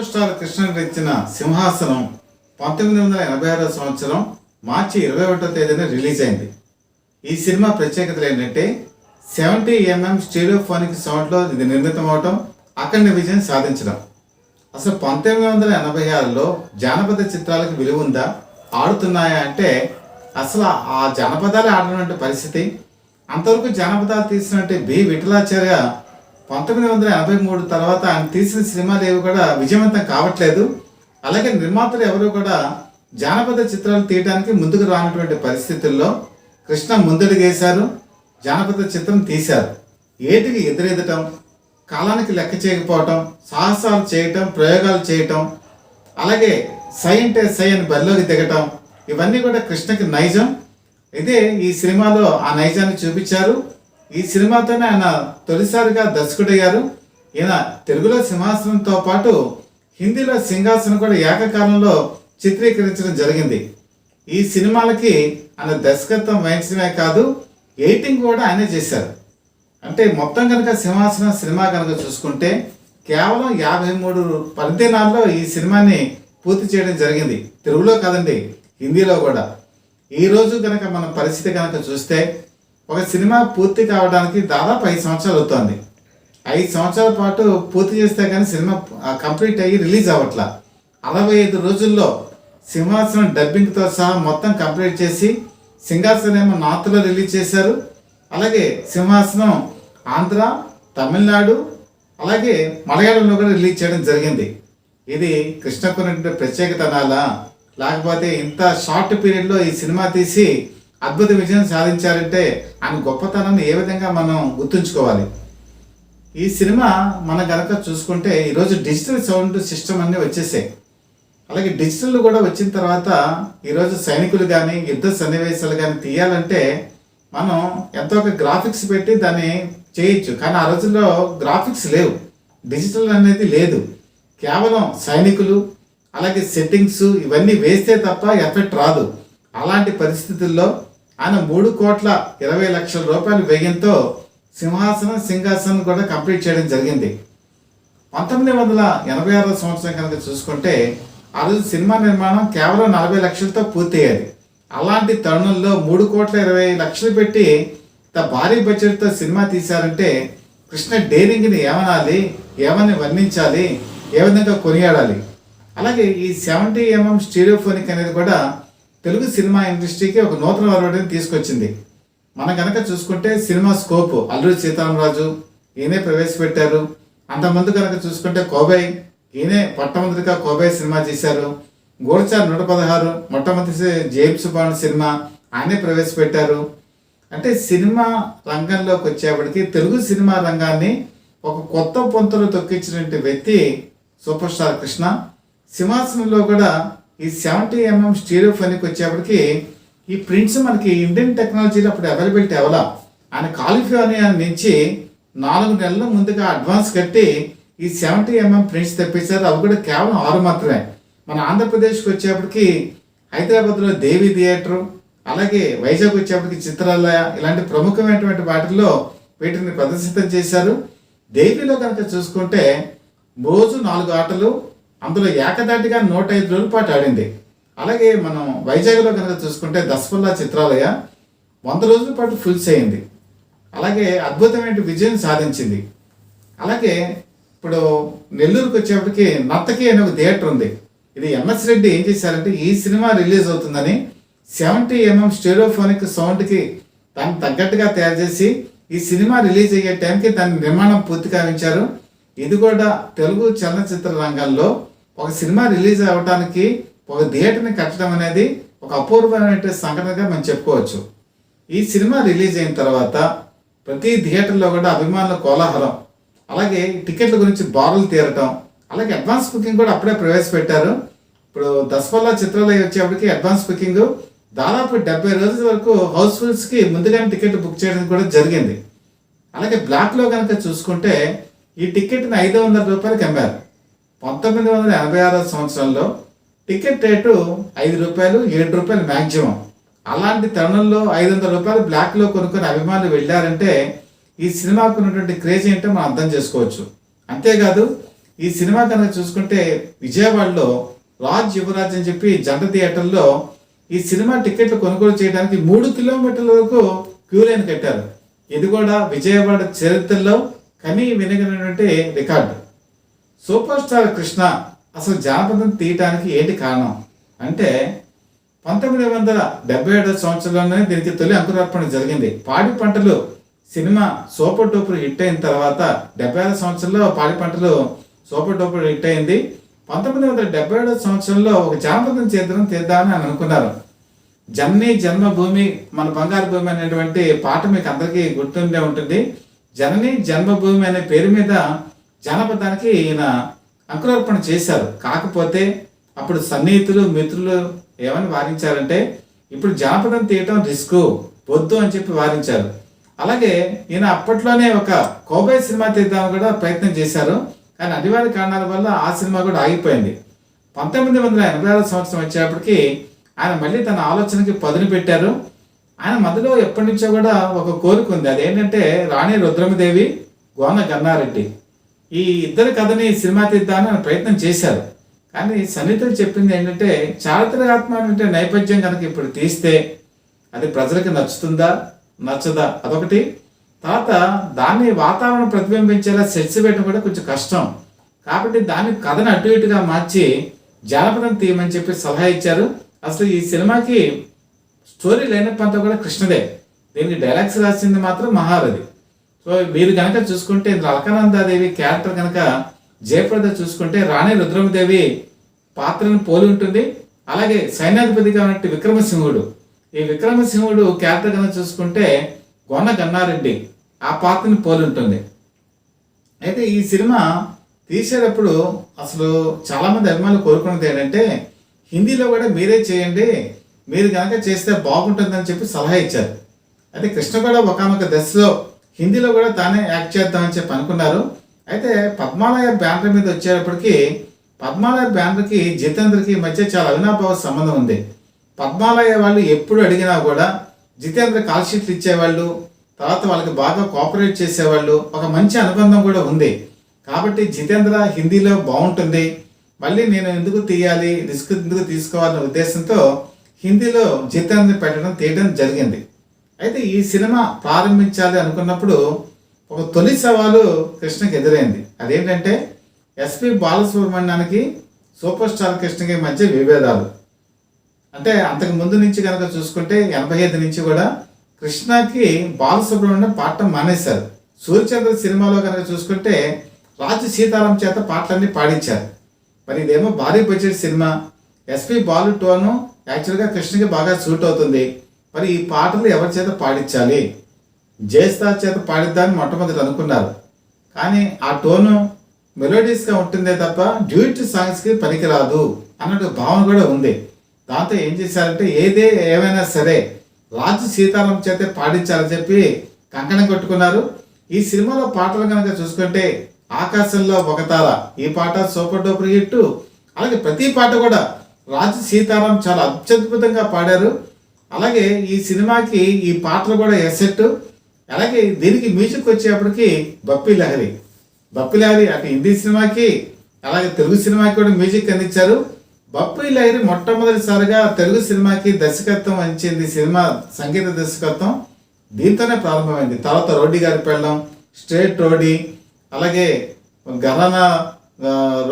Super star Krishna ఇచ్చిన సింహాసనం 1986 సంవత్సరం మార్చి 21వ తేదీన రిలీజ్ అయింది. ఈ సినిమా ప్రత్యేకతలు ఏంటంటే 70mm స్టీరియోఫోనిక్ సౌండ్లో ఇది నిర్మితం అవటం, అఖండ విజయం సాధించడం. అసలు 1986లో జానపద చిత్రాలకు విలువ ఉందా, ఆడుతున్నాయా అంటే అసలు ఆ జానపదాలే ఆడినటువంటి పరిస్థితి. అంతవరకు జానపదాలు తీసినట్టు బి విఠలాచార్య 1983 తర్వాత ఆయన తీసిన సినిమాలు ఏవి కూడా విజయవంతం కావట్లేదు. అలాగే నిర్మాతలు ఎవరు కూడా జానపద చిత్రాలు తీయడానికి ముందుకు రానటువంటి పరిస్థితుల్లో కృష్ణ ముందడుగేశారు, జానపద చిత్రం తీశారు. ఏటికి ఎదురెదటం, కాలానికి లెక్క చేయకపోవటం, సాహసాలు చేయటం, ప్రయోగాలు చేయటం, అలాగే సై అంటే సై అని బరిలోకి దిగటం, ఇవన్నీ కూడా కృష్ణకి నైజం. ఇదే ఈ సినిమాలో ఆ నైజాన్ని చూపించారు. ఈ సినిమాతోనే ఆయన తొలిసారిగా దర్శకుడయ్యారు. ఈయన తెలుగులో సింహాసనంతో పాటు హిందీలో సింహాసనం కూడా ఏకకాలంలో చిత్రీకరించడం జరిగింది. ఈ సినిమాలకి ఆయన దర్శకత్వం వహించడమే కాదు, ఎడిటింగ్ కూడా ఆయనే చేశారు. అంటే మొత్తం కనుక సింహాసనం సినిమా కనుక చూసుకుంటే కేవలం 53 పర్దినాల్లో ఈ సినిమాని పూర్తి చేయడం జరిగింది. తెలుగులో కాదండి, హిందీలో కూడా. ఈరోజు కనుక మన పరిస్థితి కనుక చూస్తే ఒక సినిమా పూర్తి కావడానికి దాదాపు 5 సంవత్సరాలు అవుతుంది. 5 సంవత్సరాల పాటు పూర్తి చేస్తే కానీ సినిమా కంప్లీట్ అయ్యి రిలీజ్ అవ్వట్లా. 65 రోజుల్లో సింహాసనం డబ్బింగ్తో సహా మొత్తం కంప్లీట్ చేసి సింహాసనం ఏమో నార్త్లో రిలీజ్ చేశారు. అలాగే సింహాసనం ఆంధ్ర, తమిళనాడు, అలాగే మలయాళంలో కూడా రిలీజ్ చేయడం జరిగింది. ఇది కృష్ణకున్నటువంటి ప్రత్యేకత అనాలా, లేకపోతే ఇంత షార్ట్ పీరియడ్లో ఈ సినిమా తీసి అద్భుత విజయం సాధించారంటే ఆయన గొప్పతనాన్ని ఏ విధంగా మనం గుర్తుంచుకోవాలి. ఈ సినిమా మనం కనుక చూసుకుంటే ఈరోజు డిజిటల్ సౌండ్ సిస్టమ్ అన్నీ వచ్చేసాయి. అలాగే డిజిటల్ కూడా వచ్చిన తర్వాత ఈరోజు సైనికులు కానీ యుద్ధ సన్నివేశాలు కానీ తీయాలంటే మనం ఎంతో ఒక గ్రాఫిక్స్ పెట్టి దాన్ని చేయొచ్చు. కానీ ఆ రోజుల్లో గ్రాఫిక్స్ లేవు, డిజిటల్ అనేది లేదు. కేవలం సైనికులు అలాగే సెట్టింగ్స్ ఇవన్నీ వేస్తే తప్ప ఎఫెక్ట్ రాదు. అలాంటి పరిస్థితుల్లో ఆయన 3,20,00,000 రూపాయల వ్యయంతో సింహాసనం కూడా కంప్లీట్ చేయడం జరిగింది. 1986 సంవత్సరం కనుక చూసుకుంటే ఆ రోజు సినిమా నిర్మాణం కేవలం 40 లక్షలతో పూర్తయ్యేది. అలాంటి తరుణంలో 3,20,00,000 పెట్టి భారీ బడ్జెట్తో సినిమా తీశారంటే కృష్ణ డేరింగ్ని ఏమనాలి, ఏమని వర్ణించాలి, ఏ విధంగా కొనియాడాలి. అలాగే ఈ 70mm స్టీరియోఫోనిక్ అనేది కూడా తెలుగు సినిమా ఇండస్ట్రీకి ఒక నూతన వరవడిని తీసుకొచ్చింది. మనం కనుక చూసుకుంటే సినిమా స్కోప్ అల్లూరి సీతారామరాజు ఈయనే ప్రవేశపెట్టారు. అంతకుముందు కనుక చూసుకుంటే కోబాయ్, ఈయనే మొట్టమొదటిగా కోబాయ్ సినిమా చేశారు. గోల్చార్ 116 మొట్టమొదటి జేమ్స్ బాండ్ సినిమా ఆయనే ప్రవేశపెట్టారు. అంటే సినిమా రంగంలోకి వచ్చేప్పటికి తెలుగు సినిమా రంగాన్ని ఒక కొత్త పొంతలు తొక్కించినటువంటి వ్యక్తి సూపర్ స్టార్ కృష్ణ. సింహాసనంలో కూడా ఈ 70mm స్టీరియోఫోనిక్ వచ్చేప్పటికి ఈ ప్రింట్స్ మనకి ఇండియన్ టెక్నాలజీలో అప్పుడు అవైలబిలిటీ అవ్వాలా. ఆయన కాలిఫోర్నియా నుంచి 4 నెలల ముందుగా అడ్వాన్స్ కట్టి ఈ 70mm ప్రింట్స్ తెప్పించారు. అవి కూడా కేవలం 6 మాత్రమే. మన ఆంధ్రప్రదేశ్కి వచ్చేప్పటికి హైదరాబాద్లో దేవి థియేటరు, అలాగే వైజాగ్ వచ్చేప్పటికి చిత్రాలయ, ఇలాంటి ప్రముఖమైనటువంటి వాటిల్లో వీటిని ప్రదర్శితం చేశారు. దేవిలో కనుక చూసుకుంటే రోజు 4 ఆటలు, అందులో ఏకదాటిగా 105 రోజుల పాటు ఆడింది. అలాగే మనం వైజాగ్లో కనుక చూసుకుంటే దసపల్లా చిత్రాలయ 100 రోజుల పాటు ఫుల్స్ అయింది. అలాగే అద్భుతమైన విజయం సాధించింది. అలాగే ఇప్పుడు నెల్లూరుకి వచ్చేప్పటికి నర్తకి అనే ఒక థియేటర్ ఉంది. ఇది ఎంఎస్ రెడ్డి ఏం చేశారంటే ఈ సినిమా రిలీజ్ అవుతుందని 70mm స్టీరియోఫోనిక్ సౌండ్కి దానికి తగ్గట్టుగా తయారు చేసి ఈ సినిమా రిలీజ్ అయ్యే టైంకి దాని నిర్మాణం పూర్తి కావించారు. ఇది కూడా తెలుగు చలనచిత్ర రంగంలో ఒక సినిమా రిలీజ్ అవ్వడానికి ఒక థియేటర్ని కట్టడం అనేది ఒక అపూర్వమైన సంఘటనగా మనం చెప్పుకోవచ్చు. ఈ సినిమా రిలీజ్ అయిన తర్వాత ప్రతి థియేటర్లో కూడా అభిమానుల కోలాహలం, అలాగే టికెట్ల గురించి బారులు తీరటం, అలాగే అడ్వాన్స్ బుకింగ్ కూడా అప్పుడే ప్రవేశపెట్టారు. ఇప్పుడు దసపల్లా చిత్రాలయ వచ్చేప్పటికి అడ్వాన్స్ బుకింగ్ దాదాపు 70 రోజుల వరకు హౌస్ఫుల్స్కి ముందుగానే టికెట్లు బుక్ చేయడం కూడా జరిగింది. అలాగే బ్లాక్లో కనుక చూసుకుంటే ఈ టికెట్ని 500 రూపాయలకి అమ్మారు. 1986 సంవత్సరంలో టికెట్ రేటు 5 రూపాయలు, 7 రూపాయలు మ్యాక్సిమం. అలాంటి తరుణంలో 500 రూపాయలు బ్లాక్లో కొనుక్కొని అభిమానులు వెళ్ళారంటే ఈ సినిమాకు ఉన్నటువంటి క్రేజ్ ఏంటో మనం అర్థం చేసుకోవచ్చు. అంతేకాదు ఈ సినిమా కనుక చూసుకుంటే విజయవాడలో రాజ్ యువరాజ్ అని చెప్పి జంట థియేటర్లో ఈ సినిమా టికెట్లు కొనుగోలు చేయడానికి 3 కిలోమీటర్ల వరకు క్యూ లైన్ కట్టారు. ఇది కూడా విజయవాడ చరిత్రలో కని వినగలిగినటువంటి రికార్డు. సూపర్ స్టార్ కృష్ణ అసలు జానపదం తీయటానికి ఏంటి కారణం అంటే 1977 సంవత్సరంలోనే దీనికి తొలి అంకురార్పణ జరిగింది. పాడి పంటలు సినిమా సూపర్ డూపర్ హిట్ అయిన తర్వాత 76 సంవత్సరంలో పాడి పంటలు సూపర్ డూపర్ హిట్ అయింది. 1977 సంవత్సరంలో ఒక జానపదం చేద్దాం తీద్దామని అని అనుకున్నారు. జనని జన్మభూమి మన బంగారు భూమి అనేటువంటి పాట మీకు అందరికీ గుర్తుండే ఉంటుంది. జనని జన్మభూమి అనే పేరు మీద జానపదానికి ఈయన అంకురార్పణ చేశారు. కాకపోతే అప్పుడు సన్నిహితులు మిత్రులు ఏమని వారించారంటే ఇప్పుడు జానపదం తీయటం రిస్క్ వద్దు అని చెప్పి వారించారు. అలాగే ఈయన అప్పట్లోనే ఒక కోబాయ్ సినిమా తీద్దామని కూడా ప్రయత్నం చేశారు. కానీ అనివార్య కారణాల వల్ల ఆ సినిమా కూడా ఆగిపోయింది. 1986 సంవత్సరం వచ్చేప్పటికి ఆయన మళ్ళీ తన ఆలోచనకి పదును పెట్టారు. ఆయన మధ్యలో ఎప్పటి నుంచో కూడా ఒక కోరిక ఉంది. అదేంటంటే రాణి రుద్రమదేవి, గోన గన్నారెడ్డి ఈ ఇద్దరు కథని సినిమా తీద్దామని ప్రయత్నం చేశారు. కానీ సన్నిహితులు చెప్పింది ఏంటంటే చారిత్రాత్మక నేపథ్యం కనుక ఇప్పుడు తీస్తే అది ప్రజలకు నచ్చుతుందా నచ్చదా అదొకటి. తర్వాత దాన్ని వాతావరణం ప్రతిబింబించేలా సెట్స్ వేయడం కూడా కొంచెం కష్టం. కాబట్టి దాన్ని కథను అటు ఇటుగా మార్చి జానపదం తీయమని చెప్పి సలహా ఇచ్చారు. అసలు ఈ సినిమాకి స్టోరీ లైనప్ అంతా కూడా కృష్ణదే. దీనికి డైలాగ్స్ రాసింది మాత్రం మహారథి. సో మీరు కనుక చూసుకుంటే ఇందులో అలకానందాదేవి క్యారెక్టర్ కనుక జయప్రద చూసుకుంటే రాణి రుద్రమదేవి పాత్రను పోలి ఉంటుంది. అలాగే సైన్యాధిపతిగా ఉన్నట్టు విక్రమసింహుడు, ఈ విక్రమసింహుడు క్యారెక్టర్ కనుక చూసుకుంటే గొన్న గన్నారెడ్డి ఆ పాత్రని పోలి ఉంటుంది. అయితే ఈ సినిమా తీసేటప్పుడు అసలు చాలామంది అభిమానులు కోరుకున్నది ఏంటంటే హిందీలో కూడా మీరే చేయండి, మీరు కనుక చేస్తే బాగుంటుందని చెప్పి సలహా ఇచ్చారు. అయితే కృష్ణ కూడా ఒకనొక దశలో హిందీలో కూడా తానే యాక్ట్ చేద్దామని చెప్పి అనుకున్నారు. అయితే పద్మాలయ బ్యానర్ మీద వచ్చేటప్పటికి పద్మాలయ బ్యానర్కి జితేంద్రకి మధ్య చాలా అవినాభావ సంబంధం ఉంది. పద్మాలయ వాళ్ళు ఎప్పుడు అడిగినా కూడా జితేంద్ర కాల్ షీట్లు ఇచ్చేవాళ్ళు, తర్వాత వాళ్ళకి బాగా కోఆపరేట్ చేసేవాళ్ళు, ఒక మంచి అనుబంధం కూడా ఉంది. కాబట్టి జితేంద్ర హిందీలో బాగుంటుంది, మళ్ళీ నేను ఎందుకు తీయాలి, రిస్క్ ఎందుకు తీసుకోవాలనే ఉద్దేశంతో హిందీలో జితేంద్రని తీయడం జరిగింది. అయితే ఈ సినిమా ప్రారంభించాలి అనుకున్నప్పుడు ఒక తొలి సవాలు కృష్ణకి ఎదురైంది. అదేంటంటే ఎస్పి బాలసుబ్రహ్మణ్యానికి సూపర్ స్టార్ కృష్ణకి మధ్య విభేదాలు. అంటే అంతకు ముందు నుంచి కనుక చూసుకుంటే 85 నుంచి కూడా కృష్ణకి బాలసుబ్రహ్మణ్యం పాడటం మానేశారు. సూర్యచంద్ర సినిమాలో కనుక చూసుకుంటే రాజు సీతారాం చేత పాటలన్నీ పాడించారు. మరి ఇదేమో భారీ budget cinema, SP Balu tone యాక్చువల్గా కృష్ణకి బాగా సూట్ అవుతుంది. మరి ఈ పాటలు ఎవరి చేత పాడించాలి, జయస్తార్ చేత పాడిద్దామని మొట్టమొదటి అనుకున్నారు. కానీ ఆ టోను మెలోడీస్గా ఉంటుందే తప్ప డ్యూట్ సాంగ్స్కి పనికిరాదు అన్నట్టు భావన కూడా ఉంది. దాంతో ఏం చేశారంటే ఏమైనా సరే రాజు సీతారాం చేతే పాడించాలని చెప్పి కంకణం కొట్టుకున్నారు. ఈ సినిమాలో పాటలు కనుక చూసుకుంటే ఆకాశంలో ఒక తార ఈ పాట సూపర్ డూపర్ హిట్. అలాగే ప్రతి పాట కూడా రాజు సీతారాం చాలా అత్యద్భుతంగా పాడారు. అలాగే ఈ సినిమాకి ఈ పాటలు కూడా ఎసెట్. అలాగే దీనికి మ్యూజిక్ వచ్చేప్పటికి బప్పి లహరి అటు హిందీ సినిమాకి అలాగే తెలుగు సినిమాకి కూడా మ్యూజిక్ అందించారు. బప్పి లహరి మొట్టమొదటిసారిగా తెలుగు సినిమాకి దర్శకత్వం వహించింది. సినిమా సంగీత దర్శకత్వం దీంతోనే ప్రారంభమైంది. తర్వాత రోడ్డి గారి పెళ్ళం, స్ట్రేట్ రోడీ, అలాగే గరానా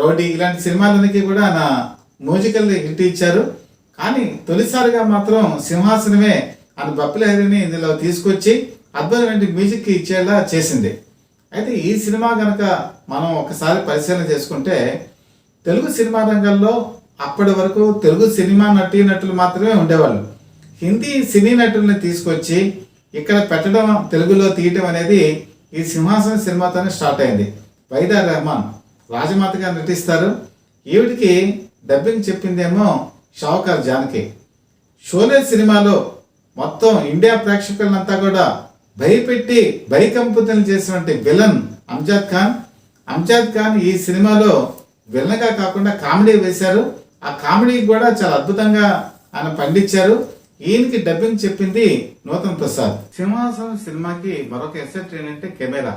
రోడీ ఇలాంటి సినిమాలన్నిటికీ కూడా ఆయన మ్యూజికల్ హిట్ ఇచ్చారు. కానీ తొలిసారిగా మాత్రం సింహాసనమే ఆయన బప్పి లహరిని ఇందులో తీసుకొచ్చి అద్భుతమైన మ్యూజిక్ ఇచ్చేలా చేసింది. అయితే ఈ సినిమా కనుక మనం ఒకసారి పరిశీలన చేసుకుంటే తెలుగు సినిమా రంగంలో అప్పటి వరకు తెలుగు సినిమా నటులు మాత్రమే ఉండేవాళ్ళు. హిందీ సినీ నటుల్ని తీసుకొచ్చి ఇక్కడ పెట్టడం, తెలుగులో తీయటం అనేది ఈ సింహాసన సినిమాతోనే స్టార్ట్ అయింది. వైదా రెహమాన్ రాజమాతగా నటిస్తారు. ఈవిడికి డబ్బింగ్ చెప్పిందేమో షావుకార్ జానకి. షోలే సినిమాలో మొత్తం ఇండియా ప్రేక్షకులంతా కూడా భయపెట్టి భయకంపితులు చేసినటువంటి విలన్ అంజాద్ ఖాన్ ఈ సినిమాలో విలన్గా కాకుండా కామెడీ వేశారు. ఆ కామెడీ కూడా చాలా అద్భుతంగా ఆయన పండించారు. ఈయనకి డబ్బింగ్ చెప్పింది నూతన్ ప్రసాద్. సింహాసనం సినిమాకి మరొక ఎసెట్ ఏంటంటే కెమెరా.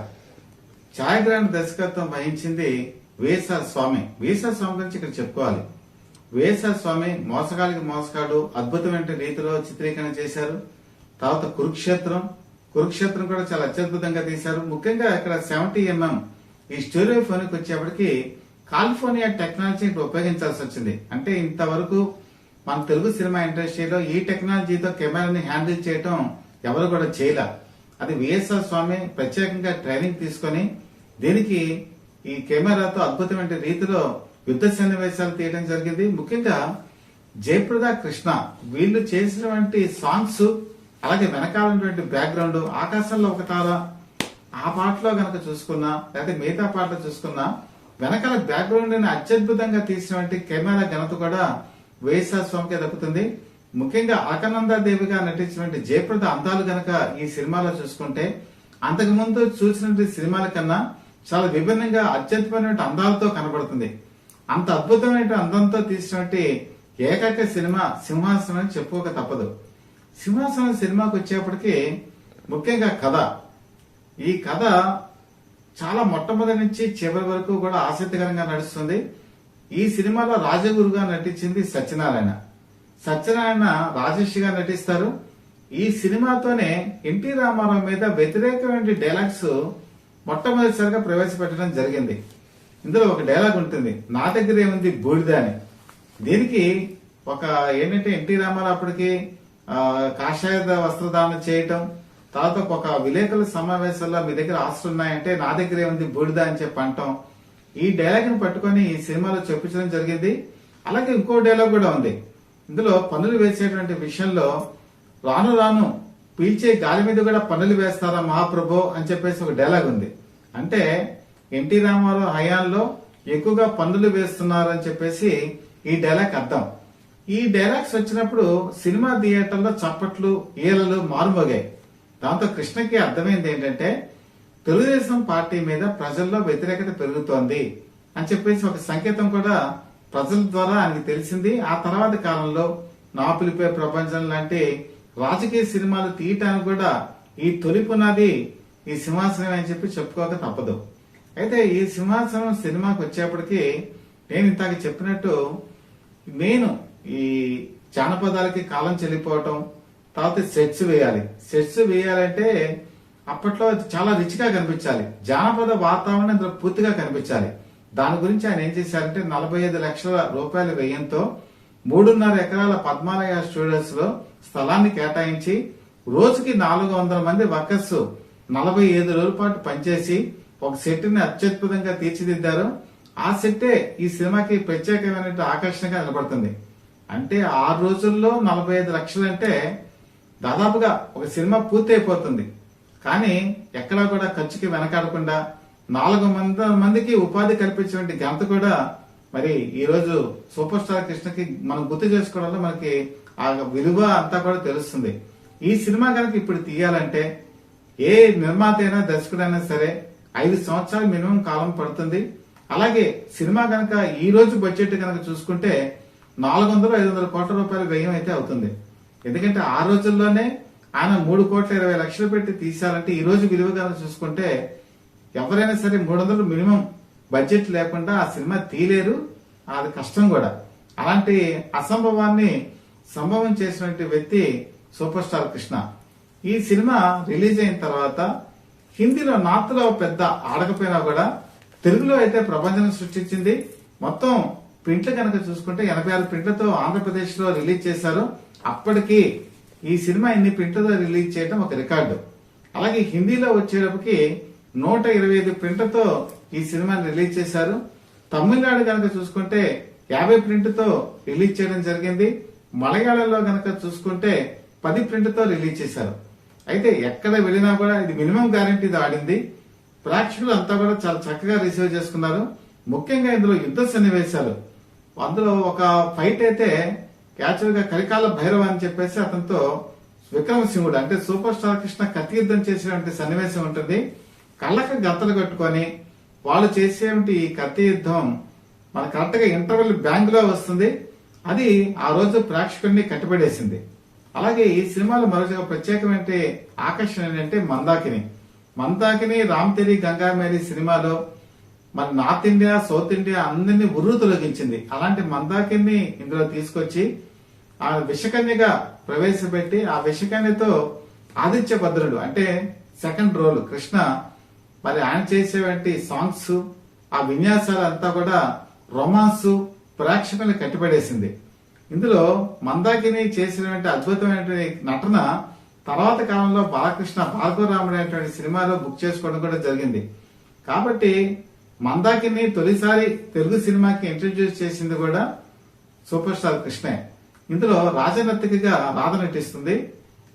ఛాయాగ్రహణ దర్శకత్వం వహించింది విఎస్ఆర్ స్వామి గురించి ఇక్కడ చెప్పుకోవాలి. విఎస్ఆర్ స్వామి మోసగాలికి మోసగాడు అద్భుతమైన రీతిలో చిత్రీకరణ చేశారు. తర్వాత కురుక్షేత్రం కూడా చాలా అత్యద్భుతంగా తీశారు. ముఖ్యంగా ఇక్కడ 70mm ఈ స్టీరియోఫోనిక్ వచ్చేప్పటికి కాలిఫోర్నియా టెక్నాలజీని ఉపయోగించాల్సి వచ్చింది. అంటే ఇంతవరకు మన తెలుగు సినిమా ఇండస్ట్రీలో ఈ టెక్నాలజీతో కెమెరాని హ్యాండిల్ చేయటం ఎవరు కూడా చేయలే. అది విఎస్ఆర్ స్వామి ప్రత్యేకంగా ట్రైనింగ్ తీసుకొని దీనికి ఈ కెమెరాతో అద్భుతమైన రీతిలో యుద్ధ సన్నివేశాలు తీయడం జరిగింది. ముఖ్యంగా జయప్రద కృష్ణ వీళ్ళు చేసినటువంటి సాంగ్స్, అలాగే వెనకాలటువంటి బ్యాక్గ్రౌండ్, ఆకాశంలో ఒక తార ఆ పాటలో గనక చూసుకున్నా లేకపోతే మిగతా పాటలు చూసుకున్నా వెనకాల బ్యాక్గ్రౌండ్ ని అత్యద్భుతంగా తీసినటువంటి కెమెరా ఘనత కూడా విఎస్ఆర్ స్వామికే దక్కుతుంది. ముఖ్యంగా అలకనందాదేవిగా నటించినటువంటి జయప్రద అందాలు గనక ఈ సినిమాలో చూసుకుంటే అంతకు ముందు చూసినటువంటి సినిమాల కన్నా చాలా విభిన్నంగా అత్యద్భుతమైన అందాలతో కనబడుతుంది. అంత అద్భుతమైన అందంతో తీసినటువంటి ఏకైక సినిమా సింహాసనం అని చెప్పుకోక తప్పదు. సింహాసనం సినిమాకి వచ్చేప్పటికి ముఖ్యంగా కథ, ఈ కథ చాలా మొట్టమొదటి నుంచి చివరి వరకు కూడా ఆసక్తికరంగా నడుస్తుంది. ఈ సినిమాలో రాజగురుగా నటించింది సత్యనారాయణ రాజేష్గా నటిస్తారు. ఈ సినిమాతోనే ఎన్టీ రామారావు మీద వ్యతిరేకమైన డైలాగ్స్ మొట్టమొదటిసారిగా ప్రవేశపెట్టడం జరిగింది. ఇందులో ఒక డైలాగ్ ఉంటుంది, నా దగ్గర ఏముంది బూడిద అని. దీనికి ఒక ఏంటంటే ఎన్టీ రామారావు అప్పటికి కాషాయ వస్త్రదానం చేయటం, తర్వాత ఒక విలేకరుల సమావేశంలో మీ దగ్గర ఆస్తులు ఉన్నాయంటే నా దగ్గర ఏముంది బూడిద అని చెప్పి అంటాం. ఈ డైలాగ్ ని పట్టుకొని ఈ సినిమాలో చెప్పించడం జరిగింది. అలాగే ఇంకో డైలాగ్ కూడా ఉంది. ఇందులో పన్నులు వేసేటువంటి విషయంలో రాను రాను పీల్చే గాలి మీద కూడా పన్నులు వేస్తారా మహాప్రభు అని చెప్పేసి ఒక డైలాగ్ ఉంది. అంటే ఎన్టీ రామారావు హయాంలో ఎక్కువగా పన్నులు వేస్తున్నారు అని చెప్పేసి ఈ డైలాగ్ అర్థం. ఈ డైలాగ్స్ వచ్చినప్పుడు సినిమా థియేటర్లో చప్పట్లు ఈలలు మారుమోగాయి. దాంతో కృష్ణకి అర్థమైంది ఏంటంటే తెలుగుదేశం పార్టీ మీద ప్రజల్లో వ్యతిరేకత పెరుగుతోంది అని చెప్పేసి ఒక సంకేతం కూడా ప్రజల ద్వారా ఆయనకి తెలిసింది. ఆ తర్వాత కాలంలో నా పిలిపే ప్రపంచం లాంటి రాజకీయ సినిమాలు తీయటానికి కూడా ఈ తొలి పునాది ఈ సింహాసనం అని చెప్పి చెప్పుకోక తప్పదు. అయితే ఈ సింహాసనం సినిమాకి వచ్చేప్పటికి నేను ఇంతకు చెప్పినట్టు నేను ఈ జానపదాలకి కాలం చెల్లిపోవటం, తర్వాత సెట్స్ వేయాలంటే అప్పట్లో చాలా రిచ్గా కనిపించాలి, జానపద వాతావరణం ఇందులో పూర్తిగా కనిపించాలి. దాని గురించి ఆయన ఏం చేశారంటే 45 లక్షల రూపాయల వ్యయంతో 3.5 ఎకరాల పద్మాలయ స్టూడియోస్ లో స్థలాన్ని కేటాయించి రోజుకి 400 మంది వర్కర్స్ 45 రోజుల పాటు పనిచేసి ఒక సెట్ ని అత్యద్భుతంగా తీర్చిదిద్దారు. ఆ సెట్టే ఈ సినిమాకి ప్రత్యేకమైన ఆకర్షణగా నిలబడుతుంది. అంటే 6 రోజుల్లో 45 లక్షలు అంటే దాదాపుగా ఒక సినిమా పూర్తి అయిపోతుంది. కానీ ఎక్కడా కూడా ఖర్చుకి వెనకాడకుండా 400 మందికి ఉపాధి కల్పించినటువంటి ఘనత కూడా మరి ఈ రోజు సూపర్ స్టార్ కృష్ణకి మనం గుర్తు చేసుకోవడంలో మనకి ఆ విలువ అంతా కూడా తెలుస్తుంది. ఈ సినిమా కనుక ఇప్పుడు తీయాలంటే ఏ నిర్మాత అయినా దర్శకుడైనా సరే 5 సంవత్సరాలు మినిమం కాలం పడుతుంది. అలాగే సినిమా కనుక ఈ రోజు బడ్జెట్ కనుక చూసుకుంటే 400-500 కోట్ల రూపాయల వ్యయం అయితే అవుతుంది. ఎందుకంటే ఆ రోజుల్లోనే ఆయన 3,20,00,000 పెట్టి తీశారంటే ఈ రోజు విలువ కనుక చూసుకుంటే ఎవరైనా సరే 300 మినిమం బడ్జెట్ లేకుండా ఆ సినిమా తీయలేరు. అది కష్టం కూడా. అలాంటి అసంభవాన్ని సంభవం చేసినటువంటి వ్యక్తి సూపర్ స్టార్ కృష్ణ. ఈ సినిమా రిలీజ్ అయిన తర్వాత హిందీలో నార్త్ లో పెద్ద ఆడకపోయినా కూడా తెలుగులో అయితే ప్రపంచం సృష్టించింది. మొత్తం ప్రింట్లు కనుక చూసుకుంటే 86 ప్రింట్లతో ఆంధ్రప్రదేశ్ లో రిలీజ్ చేశారు. అప్పటికి ఈ సినిమా ఇన్ని ప్రింట్లతో రిలీజ్ చేయడం ఒక రికార్డు. అలాగే హిందీలో వచ్చేటప్పటికి 125 ప్రింట్లతో ఈ సినిమాని రిలీజ్ చేశారు. తమిళనాడు కనుక చూసుకుంటే 50 ప్రింట్తో రిలీజ్ చేయడం జరిగింది. మలయాళంలో కనుక చూసుకుంటే 10 ప్రింట్తో రిలీజ్ చేశారు. అయితే ఎక్కడ వెళ్ళినా కూడా ఇది మినిమం గ్యారంటీ ఆడింది. ప్రేక్షకులు అంతా కూడా చాలా చక్కగా రిసీవ్ చేసుకున్నారు. ముఖ్యంగా ఇందులో యుద్ధ సన్నివేశాలు, అందులో ఒక ఫైట్ అయితే యాక్చువల్ గా కలికాల భైరవ అని చెప్పేసి అతనితో విక్రమసింహుడు అంటే సూపర్ స్టార్ కృష్ణ కత్తి యుద్ధం చేసేటువంటి సన్నివేశం ఉంటుంది. కళ్ళకి గత్తలు కట్టుకొని వాళ్ళు చేసేటువంటి ఈ కత్తి యుద్ధం మన కరెక్ట్ గా ఇంటర్వెల్ బ్యాంక్ లో వస్తుంది. అది ఆ రోజు ప్రేక్షకుడిని కట్టిపడేసింది. అలాగే ఈ సినిమాలో మరొక ప్రత్యేకమైన ఆకర్షణ ఏంటంటే మందాకిని రామ్ తెరి గంగామేరి సినిమాలో మరి నార్త్ ఇండియా, సౌత్ ఇండియా అందరినీ ఉర్రు తొలగించింది. అలాంటి మందాకిని ఇందులో తీసుకొచ్చి ఆ విషకన్యగా ప్రవేశపెట్టి ఆ విషకన్యతో ఆదిత్య భద్రుడు అంటే సెకండ్ రోల్ కృష్ణ, మరి ఆయన చేసేటువంటి సాంగ్స్, ఆ విన్యాసాలు అంతా కూడా రొమాన్స్ ప్రేక్షకుల్ని కట్టిపడేసింది. ఇందులో మందాకిని చేసినటువంటి అద్భుతమైనటువంటి నటన తర్వాత కాలంలో బాలకృష్ణ భార్గవరాముడు అనేటువంటి సినిమాలో బుక్ చేసుకోవడం కూడా జరిగింది. కాబట్టి మందాకిని తొలిసారి తెలుగు సినిమాకి ఇంట్రడ్యూస్ చేసింది కూడా సూపర్ స్టార్ కృష్ణే. ఇందులో రాజనర్తకిగా రాధ నటిస్తుంది.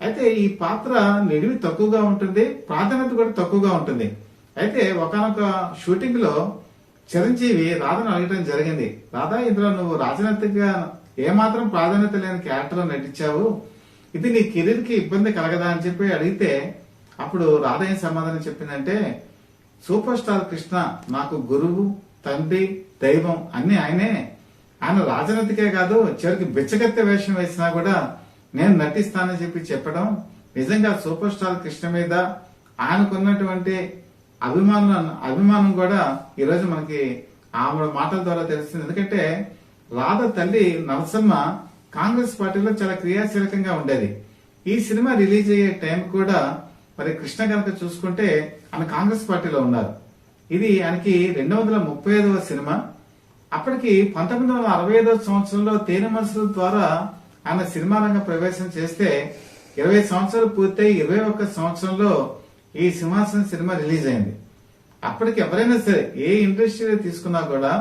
అయితే ఈ పాత్ర నిడివి తక్కువగా ఉంటుంది, ప్రాధాన్యత కూడా తక్కువగా ఉంటుంది. అయితే ఒకనొక షూటింగ్ లో చిరంజీవి రాధను అడగడం జరిగింది, రాధా ఇందులో నువ్వు రాజనర్తకిగా ఏమాత్రం ప్రాధాన్యత లేని క్యారెక్టర్ లో నటించావు, ఇది నీ కెరీర్ కి ఇబ్బంది కలగదా అని చెప్పి అడిగితే అప్పుడు రాధ ఏం సమాధానం చెప్పిందంటే, సూపర్ స్టార్ కృష్ణ నాకు గురువు, తండ్రి, దైవం అన్ని ఆయనే. ఆయన రాజనీతికే కాదు చివరికి బిచ్చగత్తె వేషం వేసినా కూడా నేను నటిస్తానని చెప్పడం నిజంగా సూపర్ స్టార్ కృష్ణ మీద ఆయనకున్నటువంటి అభిమానం కూడా ఈరోజు మనకి ఆమె మాటల ద్వారా తెలుస్తుంది. ఎందుకంటే రాధ తల్లి నరసమ్మ కాంగ్రెస్ పార్టీలో చాలా క్రియాశీలకంగా ఉండేది. ఈ సినిమా రిలీజ్ అయ్యే టైం కూడా మరి కృష్ణ కనుక చూసుకుంటే ఆయన కాంగ్రెస్ పార్టీలో ఉన్నారు. ఇది ఆయనకి 235వ సినిమా. అప్పటికి 1965వ సంవత్సరంలో తేనె మనసుల ద్వారా ఆయన సినిమా రంగ ప్రవేశం చేస్తే 20 సంవత్సరాలు పూర్తయి 21 సంవత్సరంలో ఈ సింహాసనం సినిమా రిలీజ్ అయింది. అప్పటికి ఎవరైనా సరే ఏ ఇండస్ట్రీలో తీసుకున్నా కూడా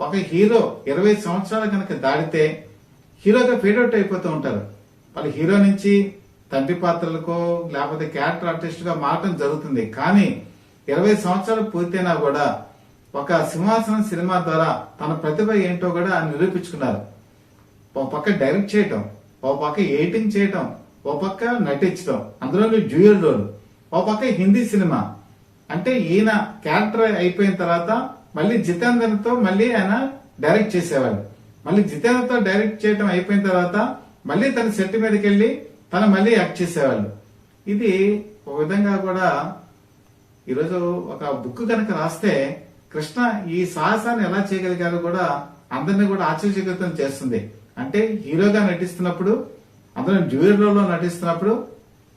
ఒక హీరో 20 సంవత్సరాలు కనుక దాడితే హీరోగా ఫేడౌట్ అయిపోతూ ఉంటారు. వాళ్ళు హీరో నుంచి తండ్రి పాత్రలకో లేకపోతే క్యారెక్టర్ ఆర్టిస్ట్ గా మారటం జరుగుతుంది. కానీ 20 సంవత్సరాలు పూర్తయినా కూడా ఒక సింహాసనం సినిమా ద్వారా తన ప్రతిభ ఏంటో కూడా నిరూపించుకున్నారు. ఓ పక్క డైరెక్ట్ చేయటం, ఓ పక్క ఎడిటింగ్ చేయటం, ఓ పక్క నటించడం, అందులో డ్యూయల్ రోల్, ఓ పక్క హిందీ సినిమా. అంటే ఈయన క్యారెక్టర్ అయిపోయిన తర్వాత మళ్ళీ జితేంద్రతో మళ్ళీ ఆయన డైరెక్ట్ చేసేవాళ్ళు. మళ్ళీ జితేంద్రతో డైరెక్ట్ చేయటం అయిపోయిన తర్వాత మళ్ళీ తన సెట్ మీదకి వెళ్ళి తను మళ్ళీ యాక్ట్ చేసేవాళ్ళు. ఇది ఒక విధంగా కూడా ఈరోజు ఒక బుక్ కనుక రాస్తే కృష్ణ ఈ సాహసాన్ని ఎలా చేయగలిగారో కూడా అందరినీ కూడా ఆశ్చర్యచకితం చేస్తుంది. అంటే హీరోగా నటిస్తున్నప్పుడు, అందులో డ్యూయల్ రోల్ లో నటిస్తున్నప్పుడు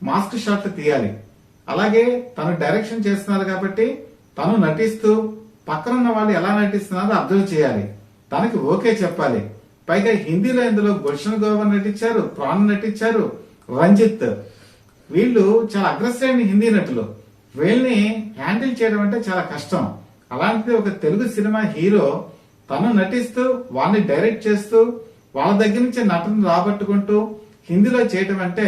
మాస్క్ షాట్లు తీయాలి. అలాగే తను డైరెక్షన్ చేస్తున్నారు కాబట్టి తను నటిస్తూ పక్కనున్న వాళ్ళు ఎలా నటిస్తున్నారో అబ్జర్వ్ చేయాలి, తనకి ఓకే చెప్పాలి. పైగా హిందీలో ఇందులో గుల్షన్ గోవర్ నటించారు, ప్రాణ్ నటించారు, రంజిత్. వీళ్ళు చాలా అగ్రెసివ్ అయిన హిందీ నటులు. వీళ్ళని హ్యాండిల్ చేయడం అంటే చాలా కష్టం. అలాంటిది ఒక తెలుగు సినిమా హీరో తను నటిస్తూ వాళ్ళని డైరెక్ట్ చేస్తూ వాళ్ళ దగ్గర నుంచి నటన రాబట్టుకుంటూ హిందీలో చేయటం అంటే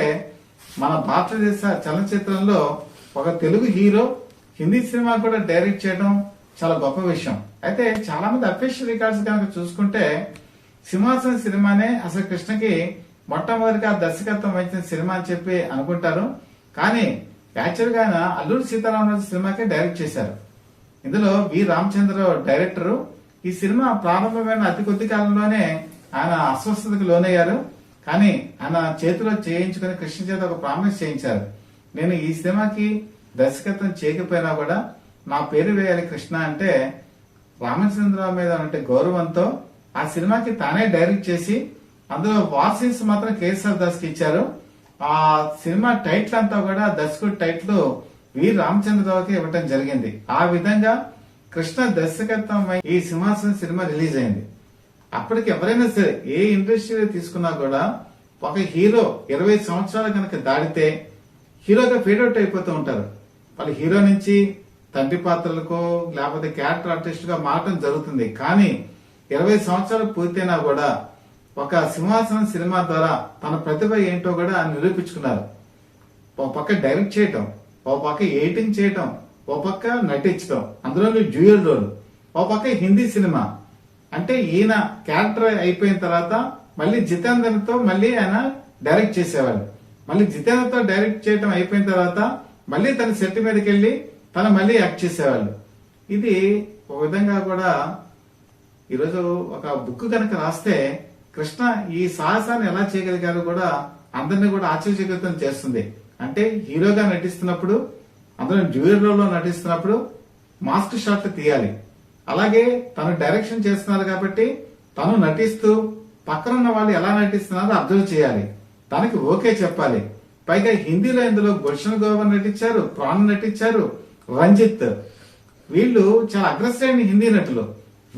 మన భారతదేశ చలనచిత్రంలో ఒక తెలుగు హీరో హిందీ సినిమా కూడా డైరెక్ట్ చేయడం చాలా గొప్ప విషయం. అయితే చాలా మంది అఫీషియల్ రికార్డ్స్ కనుక చూసుకుంటే సింహాసన సినిమానే అసలు కృష్ణకి మొట్టమొదటిగా దర్శకత్వం వహించిన సినిమా అని చెప్పి అనుకుంటారు. కానీ యాక్చువల్ గా ఆయన అల్లూరి సీతారామరాజు సినిమాకే డైరెక్ట్ చేశారు. ఇందులో వి రామచంద్ర డైరెక్టర్. ఈ సినిమా ప్రారంభమైన అతి కొద్ది కాలంలోనే ఆయన అస్వస్థతకు లోనయ్యారు. కానీ ఆయన చేతిలో చేయించుకుని కృష్ణ చేత ఒక ప్రామిస్ చేయించారు, నేను ఈ సినిమాకి దర్శకత్వం చేయకపోయినా కూడా నా పేరు వేయాలి కృష్ణ అంటే రామచంద్రరావు మీద అంటే గౌరవంతో ఆ సినిమాకి తానే డైరెక్ట్ చేసి అందులో వార్ సీన్స్ మాత్రం కేఎస్ఆర్ దాస్ కి ఇచ్చారు. ఆ సినిమా టైటిల్ అంతా కూడా దర్శకుడి టైటిల్ వి రామచంద్రరావుకి ఇవ్వటం జరిగింది. ఆ విధంగా కృష్ణ దర్శకత్వం ఈ సింహాసనం సినిమా రిలీజ్ అయింది. అప్పటికి ఎవరైనా సరే ఏ ఇండస్ట్రీలో తీసుకున్నా కూడా ఒక హీరో 20 సంవత్సరాలు కనుక దాడితే హీరోగా ఫేడౌట్ అయిపోతూ ఉంటారు. వాళ్ళు హీరో నుంచి తండ్రి పాత్రలకో లేకపోతే క్యారెక్టర్ ఆర్టిస్ట్ గా మారటం జరుగుతుంది. కానీ 20 సంవత్సరాలు పూర్తయినా కూడా ఒక సింహాసనం సినిమా ద్వారా తన ప్రతిభ ఏంటో కూడా నిరూపించుకున్నారు. ఓ పక్క డైరెక్ట్ చేయటం, ఓ పక్క ఎడిటింగ్ చేయటం, ఓ పక్క నటించడం, అందులో డ్యూయల్ రోల్, ఓ పక్క హిందీ సినిమా. అంటే ఈయన క్యారెక్టర్ అయిపోయిన తర్వాత మళ్ళీ జితేంద్రతో మళ్ళీ ఆయన డైరెక్ట్ చేసేవాళ్ళు. మళ్ళీ జితేంద్రతో డైరెక్ట్ చేయటం అయిపోయిన తర్వాత మళ్ళీ తన సెట్ మీదకి వెళ్ళి తను మళ్ళీ యాక్ట్ చేసేవాళ్ళు. ఇది ఒక విధంగా కూడా ఈరోజు ఒక బుక్ కనుక రాస్తే కృష్ణ ఈ సాహసాన్ని ఎలా చేయగలిగారో కూడా అందరినీ కూడా ఆశ్చర్యచకితం చేస్తుంది. అంటే హీరోగా నటిస్తున్నప్పుడు, అందులో డ్యూయల్ రోల్ లో నటిస్తున్నప్పుడు మాస్క్ షాట్లు తీయాలి. అలాగే తను డైరెక్షన్ చేస్తున్నారు కాబట్టి తను నటిస్తూ పక్కనున్న వాళ్ళు ఎలా నటిస్తున్నారో అబ్జర్వ్ చేయాలి, తనకి ఓకే చెప్పాలి. పైగా హిందీలో ఇందులో గుల్షన్ గోవర్ నటించారు, ప్రాణ్ నటించారు, రంజిత్. వీళ్ళు చాలా అగ్రెసివ్ అయిన హిందీ నటులు.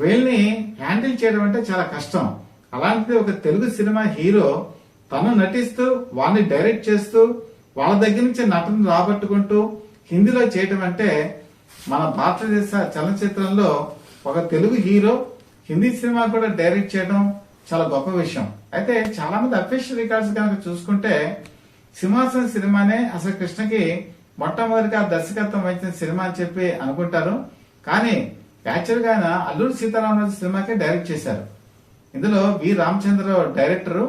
వీళ్ళని హ్యాండిల్ చేయడం అంటే చాలా కష్టం. అలాంటిది ఒక తెలుగు సినిమా హీరో తను నటిస్తూ వాళ్ళని డైరెక్ట్ చేస్తూ వాళ్ళ దగ్గర నుంచి నటన రాబట్టుకుంటూ హిందీలో చేయటం అంటే మన భారతదేశ చలనచిత్రంలో ఒక తెలుగు హీరో హిందీ సినిమా కూడా డైరెక్ట్ చేయడం చాలా గొప్ప విషయం. అయితే చాలా మంది అఫీషియల్ రికార్డ్స్ కనుక చూసుకుంటే సింహాసనం సినిమానే అసలు కృష్ణకి మొట్టమొదటిగా దర్శకత్వం వహించిన సినిమా అని చెప్పి అనుకుంటారు. కానీ యాక్చువల్ గా ఆయన అల్లూరి సీతారామరాజు సినిమాకే డైరెక్ట్ చేశారు. ఇందులో వి రామచంద్రరావు డైరెక్టర్.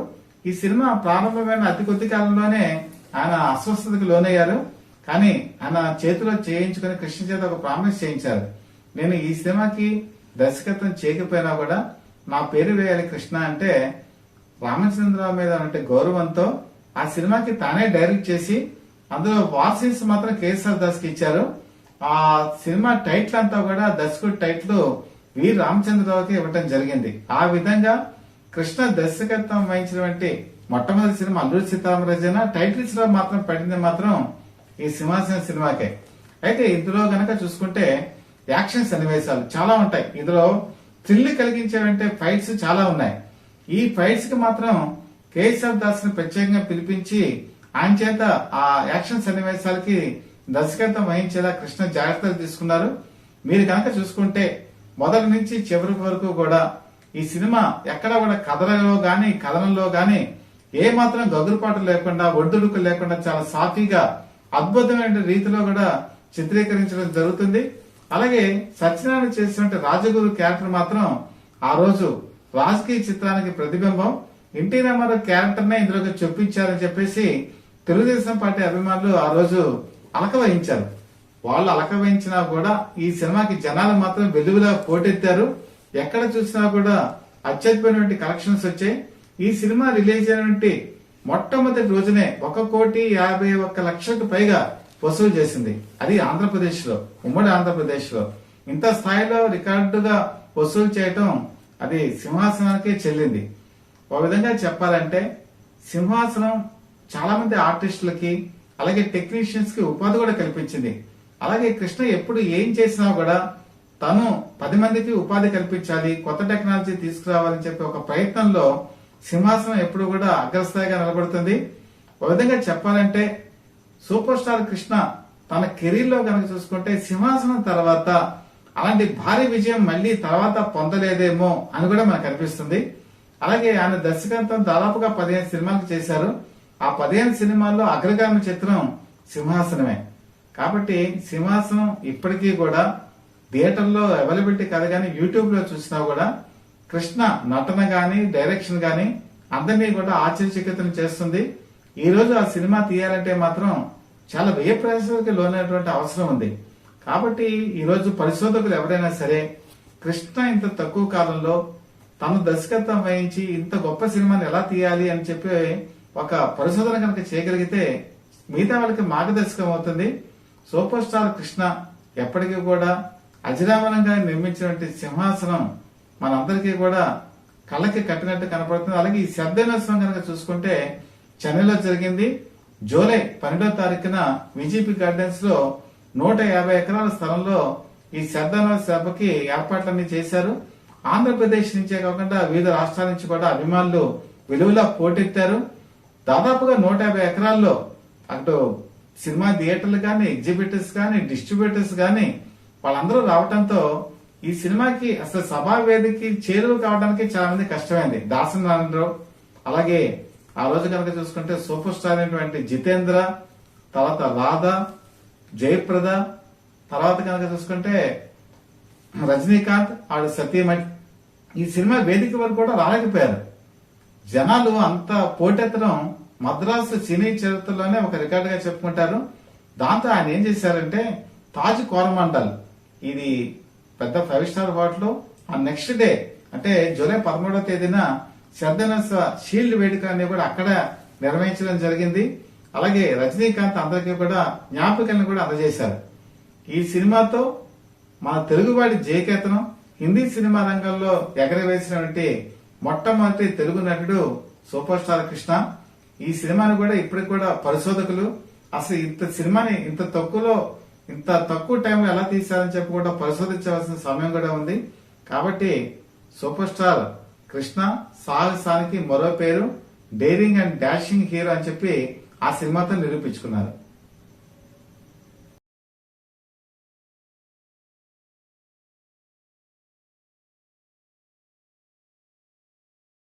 ఈ సినిమా ప్రారంభమైన అతి కొద్ది కాలంలోనే ఆయన అస్వస్థతకు లోనయ్యారు. కానీ ఆయన చేతిలో చేయించుకుని కృష్ణ చేత ఒక ప్రామిస్ చేయించారు, నేను ఈ సినిమాకి దర్శకత్వం చేయకపోయినా కూడా నా పేరు వేయాలి కృష్ణ అంటే రామచంద్రరావు మీద అంటే గౌరవంతో ఆ సినిమాకి తానే డైరెక్ట్ చేసి అందులో వార్ సీన్స్ మాత్రం కేఎస్ఆర్ దాస్ కి ఇచ్చారు. ఆ సినిమా టైటిల్ అంతా కూడా దర్శకుడి టైటిల్ వి రామచంద్రరావుకి ఇవ్వటం జరిగింది. ఆ విధంగా కృష్ణ దర్శకత్వం వహించినటువంటి మొట్టమొదటి సినిమా అల్లూరి సీతారామరాజు టైటిల్స్ లో మాత్రం పడింది మాత్రం ఈ సింహాసనం సినిమాకే. అయితే ఇందులో గనక చూసుకుంటే యాక్షన్ సన్నివేశాలు చాలా ఉంటాయి. ఇందులో థ్రిల్ కలిగించేవంటే ఫైట్స్ చాలా ఉన్నాయి. ఈ ఫైట్స్ కి మాత్రం కేఎస్ఆర్ దాస్ ని ప్రత్యేకంగా పిలిపించి ఆయన చేత ఆ యాక్షన్ సన్నివేశాలకి దర్శకత్వం వహించేలా కృష్ణ జాగ్రత్తలు తీసుకున్నారు. మీరు కనుక చూసుకుంటే మొదటి నుంచి చివరి వరకు కూడా ఈ సినిమా ఎక్కడ కూడా కథలలో గాని కథనంలో గాని ఏ మాత్రం గగురుపాటు లేకుండా ఒడిదుడుకు లేకుండా చాలా సాఫీగా అద్భుతమైన రీతిలో కూడా చిత్రీకరించడం జరుగుతుంది. అలాగే సత్యనారాయణ చేసినటువంటి రాజగురు క్యారెక్టర్ మాత్రం ఆ రోజు రాజకీయ చిత్రానికి ప్రతిబింబం. ఎన్టీ రామారావు క్యారెక్టర్ నే ఇందులోకి చొప్పించారని చెప్పేసి తెలుగుదేశం పార్టీ అభిమానులు ఆ రోజు అలక వహించారు. వాళ్ళు అలక వహించినా కూడా ఈ సినిమాకి జనాలు మాత్రం వెలుగులా పోటెత్తారు. ఎక్కడ చూసినా కూడా అత్యద్భుతమైన కలెక్షన్స్ వచ్చాయి. ఈ సినిమా రిలీజ్ అయినటువంటి మొట్టమొదటి రోజునే 1,51,00,000 పైగా వసూలు చేసింది. అది ఆంధ్రప్రదేశ్ లో, ఉమ్మడి ఆంధ్రప్రదేశ్ లో ఇంత స్థాయిలో రికార్డుగా వసూలు చేయటం అది సింహాసనానికే చెల్లింది. ఒక విధంగా చెప్పాలంటే సింహాసనం చాలా మంది ఆర్టిస్టులకి అలాగే టెక్నీషియన్స్ కి ఉపాధి కూడా కల్పించింది. అలాగే కృష్ణ ఎప్పుడు ఏం చేసినా కూడా తను 10 మందికి ఉపాధి కల్పించాలి, కొత్త టెక్నాలజీ తీసుకురావాలని చెప్పి ఒక ప్రయత్నంలో సింహాసనం ఎప్పుడు కూడా అగ్రస్థాయిగా నిలబడుతుంది. ఒక విధంగా చెప్పాలంటే సూపర్ స్టార్ కృష్ణ తన కెరీర్ లో కనుక చూసుకుంటే సింహాసనం తర్వాత అలాంటి భారీ విజయం మళ్ళీ తర్వాత పొందలేదేమో అని కూడా మనకు అనిపిస్తుంది. అలాగే ఆయన దర్శకత్వం దాదాపుగా 15 సినిమాలు చేశారు. ఆ 15 సినిమాల్లో అగ్రగామి చిత్రం సింహాసనమే. కాబట్టి సింహాసనం ఇప్పటికీ కూడా థియేటర్లో అవైలబిలిటీ కాదు, కానీ యూట్యూబ్ లో చూసినా కూడా కృష్ణ నటన గాని డైరెక్షన్ గాని అందరినీ కూడా ఆశ్చర్యచకితులను చేస్తుంది. ఈ రోజు ఆ సినిమా తీయాలంటే మాత్రం చాలా వ్యయ ప్రయాసాలకు లోనైనటువంటి అవసరం ఉంది. కాబట్టి ఈ రోజు పరిశోధకులు ఎవరైనా సరే కృష్ణ ఇంత తక్కువ కాలంలో తన దర్శకత్వం వహించి ఇంత గొప్ప సినిమాని ఎలా తీయాలి అని చెప్పి ఒక పరిశోధన కనుక చేయగలిగితే మిగతా వాళ్ళకి మార్గదర్శకం అవుతుంది. సూపర్ స్టార్ కృష్ణ ఎప్పటికీ కూడా అజరామరంగా నిర్మించినటువంటి సింహాసనం మనందరికీ కూడా కళ్ళకి కట్టినట్టు కనపడుతుంది. అలాగే ఈ శబ్దోత్సవం కనుక చూసుకుంటే చెన్నైలో జరిగింది. జూలై 12వ తారీఖున విజిపి గార్డెన్స్ లో 150 ఎకరాల స్థలంలో ఈ శబ్దోత్సవ సభకి ఏర్పాట్లన్నీ చేశారు. ఆంధ్రప్రదేశ్ నుంచే కాకుండా వివిధ రాష్ట్రాల నుంచి కూడా అభిమానులు విలువలా పోటెత్తారు. దాదాపుగా 150 ఎకరాల్లో అటు సినిమా థియేటర్లు కానీ ఎగ్జిబిటర్స్ కానీ డిస్ట్రిబ్యూటర్స్ కానీ వాళ్ళందరూ రావడంతో ఈ సినిమాకి అసలు సభా వేదికకి చేరువ కావడానికి చాలా మంది కష్టమైంది. దాసరి నారాయణరావు, అలాగే ఆ రోజు కనుక చూసుకుంటే సూపర్ స్టార్ అయినటువంటి జితేంద్ర, తర్వాత రాధా, జయప్రద, తర్వాత కనుక చూసుకుంటే రజనీకాంత్ ఆవిడ సతీమణి ఈ సినిమా వేదిక వరకు కూడా రాలేకపోయారు. జనాలు అంత పోటెత్తడం మద్రాసు సినీ చరిత్రలోనే ఒక రికార్డ్ గా చెప్పుకుంటారు. దాంతో ఆయన ఏం చేశారంటే తాజ్ కోరమండల్, ఇది పెద్ద 5 స్టార్ హోటల్, ఆ నెక్స్ట్ డే అంటే జూలై 13వ తేదీన శబ్దోత్సవ షీల్డ్ వేడుక అనేది కూడా అక్కడ నిర్వహించడం జరిగింది. అలాగే రజనీకాంత్ అందరికీ కూడా జ్ఞాపికలను కూడా అందజేశారు. ఈ సినిమాతో మన తెలుగువాడి జయకేతనం హిందీ సినిమా రంగంలో ఎగరవేసినటువంటి మొట్టమొదటి తెలుగు నటుడు సూపర్ స్టార్ కృష్ణ. ఈ సినిమాని కూడా ఇప్పటికి కూడా పరిశోధకులు అసలు ఇంత తక్కువ టైంలో ఎలా తీశారని చెప్పి కూడా పరిశోధించవలసిన సమయం కూడా ఉంది. కాబట్టి సూపర్ స్టార్ కృష్ణ సాహసానికి మరో పేరు డేరింగ్ అండ్ డాషింగ్ హీరో అని చెప్పి ఆ సినిమాతో నిరూపించుకున్నారు.